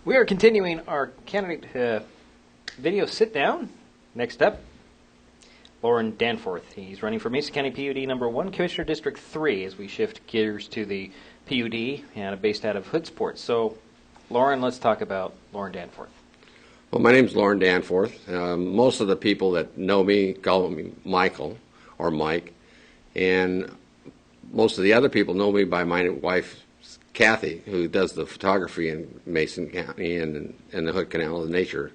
We are continuing our candidate video sit-down. Next up, Lauren Danforth. He's running for Mason County PUD number 1, Commissioner District 3, as we shift gears to the PUD and based out of Hoodsport. So, Lauren, let's talk about Lauren Danforth. Well, my name is Lauren Danforth. Most of the people that know me call me Michael or Mike, and most of the other people know me by my wife, Kathy, who does the photography in Mason County and the Hood Canal, the nature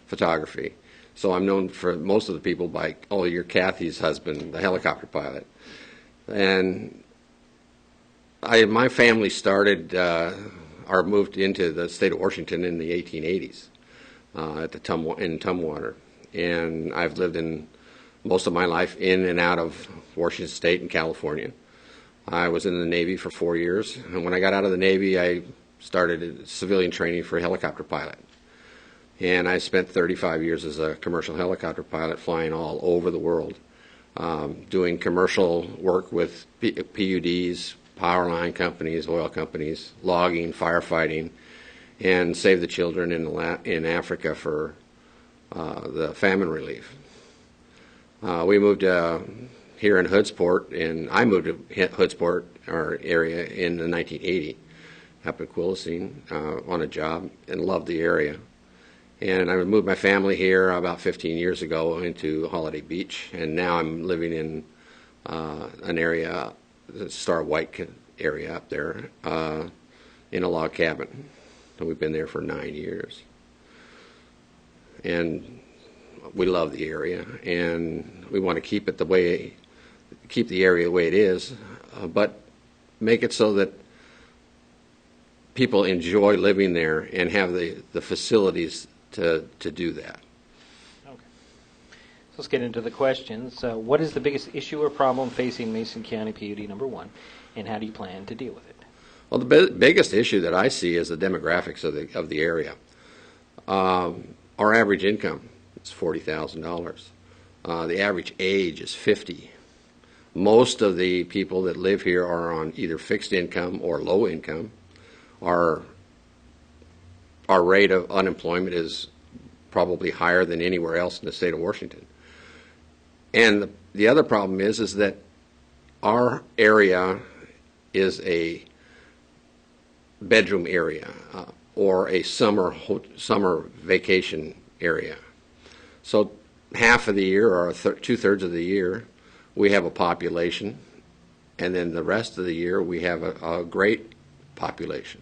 photography. So I'm known for most of the people by, oh, you're Kathy's husband, the helicopter pilot. And my family started or moved into the state of Washington in the 1880s in Tumwater. And I've lived in most of my life in and out of Washington State and California. I was in the Navy for 4 years, and when I got out of the Navy, I started civilian training for a helicopter pilot. And I spent 35 years as a commercial helicopter pilot flying all over the world, doing commercial work with PUDs, power line companies, oil companies, logging, firefighting, and Save the Children in Africa for the famine relief. We moved here in Hoodsport, and I moved to Hoodsport, our area, in 1980, up in Quilcene on a job, and loved the area. And I moved my family here about 15 years ago into Holiday Beach, and now I'm living in an area, the Star White area up there, in a log cabin. And we've been there for 9 years. And we love the area, and we want to keep the area the way it is, but make it so that people enjoy living there and have the facilities to do that. Okay. So let's get into the questions. What is the biggest issue or problem facing Mason County PUD number 1, and how do you plan to deal with it? Well, the biggest issue that I see is the demographics of the area. Our average income is $40,000. The average age is 50. Most of the people that live here are on either fixed income or low income. Our rate of unemployment is probably higher than anywhere else in the state of Washington. And the other problem is that our area is a bedroom area or a summer vacation area. So half of the year, or two-thirds of the year, we have a population, and then the rest of the year we have a great population.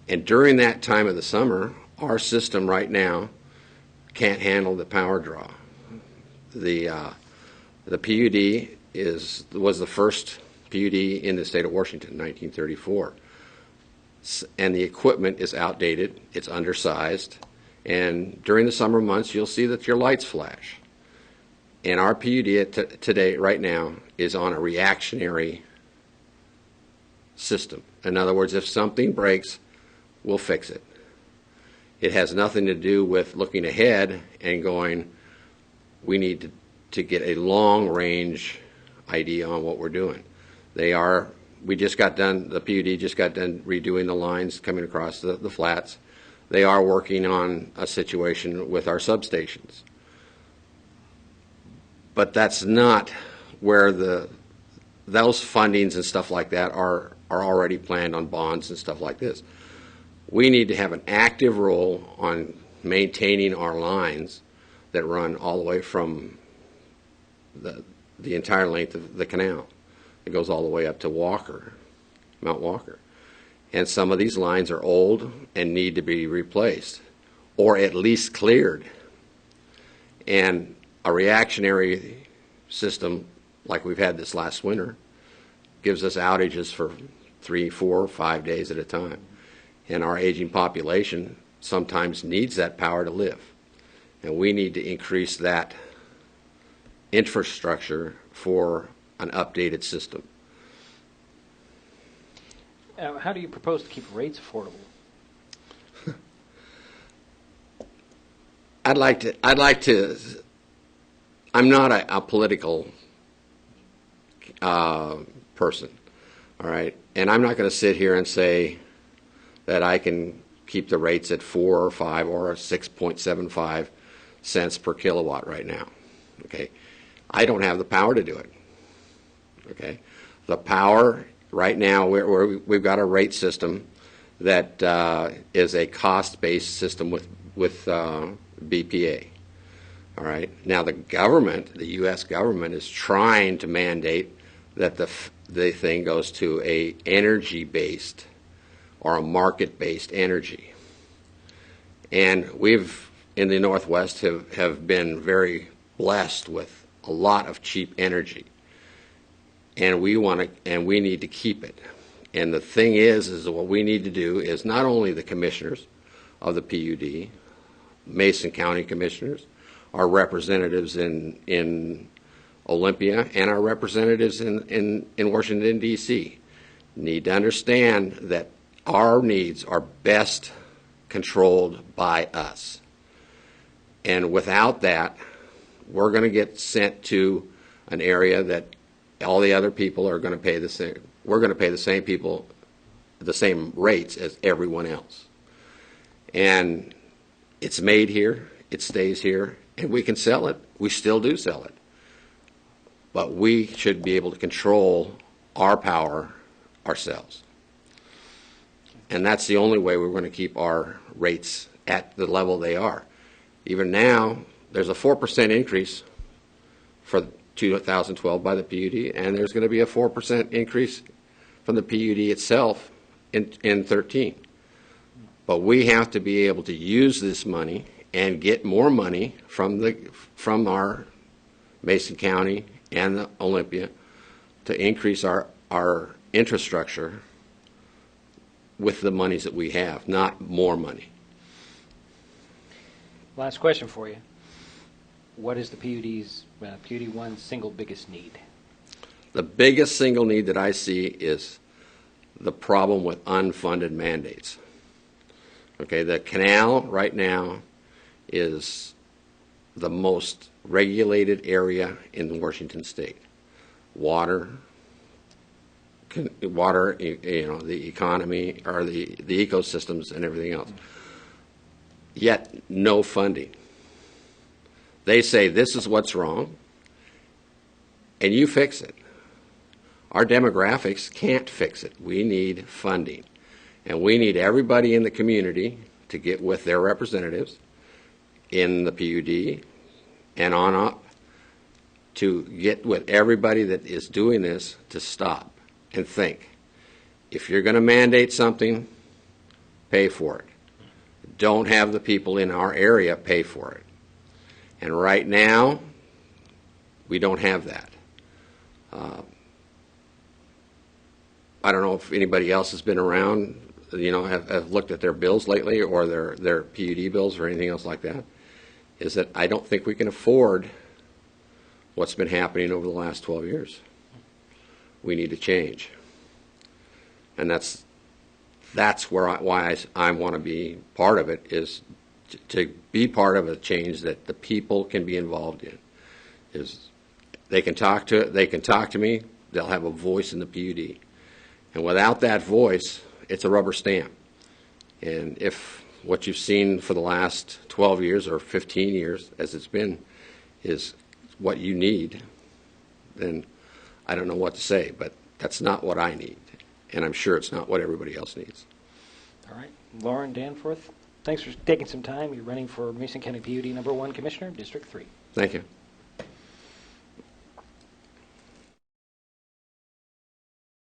And during that time of the summer, our system right now can't handle the power draw. The PUD was the first PUD in the state of Washington in 1934. And the equipment is outdated, it's undersized, and during the summer months you'll see that your lights flash. And our PUD today, right now, is on a reactionary system. In other words, if something breaks, we'll fix it. It has nothing to do with looking ahead and going, we need to get a long-range idea on what we're doing. We just got done, the PUD just got done redoing the lines coming across the flats. They are working on a situation with our substations. But that's not where those fundings and stuff like that are already planned on bonds and stuff like this. We need to have an active role on maintaining our lines that run all the way from the entire length of the canal. It goes all the way up to Mount Walker. And some of these lines are old and need to be replaced, or at least cleared. And a reactionary system, like we've had this last winter, gives us outages for 3, 4, 5 days at a time. And our aging population sometimes needs that power to live. And we need to increase that infrastructure for an updated system. How do you propose to keep rates affordable? I'd like to. I'm not a political person, all right? And I'm not going to sit here and say that I can keep the rates at 4 or 5 or 6.75 cents per kilowatt right now. Okay, I don't have the power to do it. Okay, the power right now we've got a rate system that is a cost-based system with BPA. All right. Now the government, the U.S. government, is trying to mandate that the thing goes to a energy-based or a market-based energy. And we've, in the Northwest, have been very blessed with a lot of cheap energy. And we need to keep it. And the thing is what we need to do is not only the commissioners of the PUD, Mason County commissioners, our representatives in Olympia, and our representatives in Washington, D.C. need to understand that our needs are best controlled by us. And without that, we're going to get sent to an area that all the other people are going to pay the same. We're going to pay the same people the same rates as everyone else. And it's made here, it stays here, and we can sell it. We still do sell it. But we should be able to control our power ourselves. And that's the only way we're going to keep our rates at the level they are. Even now, there's a 4% increase for 2012 by the PUD, and there's going to be a 4% increase from the PUD itself in 13. But we have to be able to use this money and get more money from our Mason County and the Olympia to increase our infrastructure with the monies that we have, not more money. Last question for you. What is the PUD 1's single biggest need? The biggest single need that I see is the problem with unfunded mandates. Okay, the canal right now is the most regulated area in Washington State. Water, the economy, or the ecosystems and everything else. Yet, no funding. They say this is what's wrong, and you fix it. Our demographics can't fix it. We need funding. And we need everybody in the community to get with their representatives in the PUD and on up to get with everybody that is doing this to stop and think. If you're going to mandate something, pay for it. Don't have the people in our area pay for it. And right now, we don't have that. I don't know if anybody else has been around, have looked at their bills lately or their PUD bills or anything else like that, is that I don't think we can afford what's been happening over the last 12 years. We need to change. And that's why I want to be part of it, is to be part of a change that the people can be involved in. Is they can talk to me, they'll have a voice in the PUD. And without that voice, it's a rubber stamp. And if what you've seen for the last 12 years or 15 years, as it's been, is what you need, then I don't know what to say, but that's not what I need. And I'm sure it's not what everybody else needs. All right. Lauren Danforth, thanks for taking some time. You're running for Mason County PUD #1 Commissioner, District 3. Thank you.